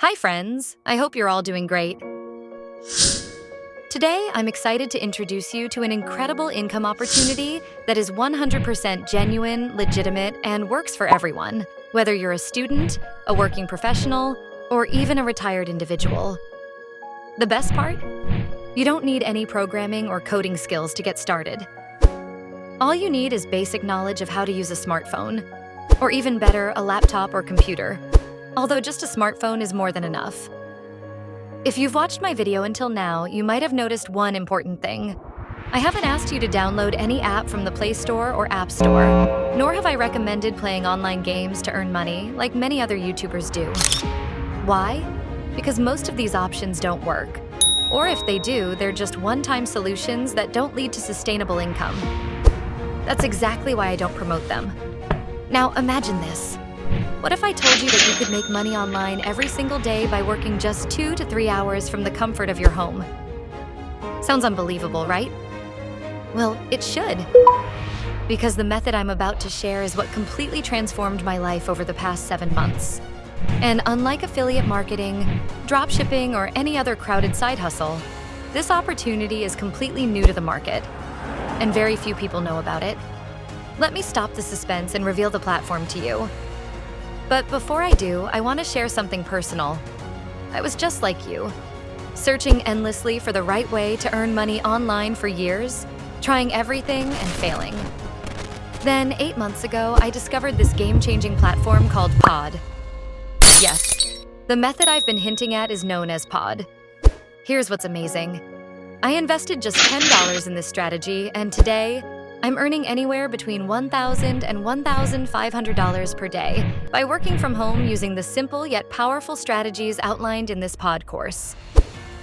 Hi friends, I hope you're all doing great. Today, I'm excited to introduce you to an incredible income opportunity that is 100% genuine, legitimate, and works for everyone, whether you're a student, a working professional, or even a retired individual. The best part? You don't need any programming or coding skills to get started. All you need is basic knowledge of how to use a smartphone, or even better, a laptop or computer, although just a smartphone is more than enough. If you've watched my video until now, you might have noticed one important thing. I haven't asked you to download any app from the Play Store or App Store, nor have I recommended playing online games to earn money like many other YouTubers do. Why? Because most of these options don't work. Or if they do, they're just one-time solutions that don't lead to sustainable income. That's exactly why I don't promote them. Now imagine this. What if I told you that you could make money online every single day by working just 2 to 3 hours from the comfort of your home? Sounds unbelievable, right? Well, it should. Because the method I'm about to share is what completely transformed my life over the past 7 months. And unlike affiliate marketing, dropshipping, or any other crowded side hustle, this opportunity is completely new to the market, and very few people know about it. Let me stop the suspense and reveal the platform to you. But before I do, I want to share something personal. I was just like you, searching endlessly for the right way to earn money online for years, trying everything and failing. Then 8 months ago, I discovered this game-changing platform called Pod. Yes, the method I've been hinting at is known as Pod. Here's what's amazing. I invested just $10 in this strategy, and today, I'm earning anywhere between $1,000 and $1,500 per day by working from home using the simple yet powerful strategies outlined in this Pod course.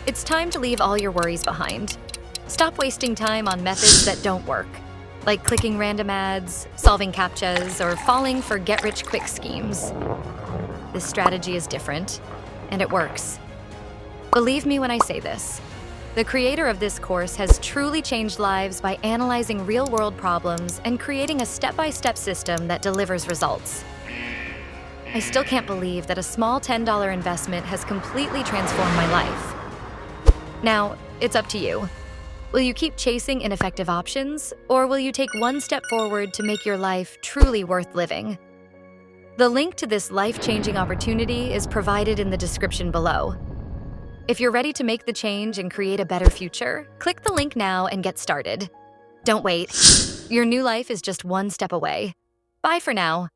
It's time to leave all your worries behind. Stop wasting time on methods that don't work, like clicking random ads, solving CAPTCHAs, or falling for get-rich-quick schemes. This strategy is different, and it works. Believe me when I say this. The creator of this course has truly changed lives by analyzing real-world problems and creating a step-by-step system that delivers results. I still can't believe that a small $10 investment has completely transformed my life. Now, it's up to you. Will you keep chasing ineffective options, or will you take one step forward to make your life truly worth living? The link to this life-changing opportunity is provided in the description below. If you're ready to make the change and create a better future, click the link now and get started. Don't wait. Your new life is just one step away. Bye for now.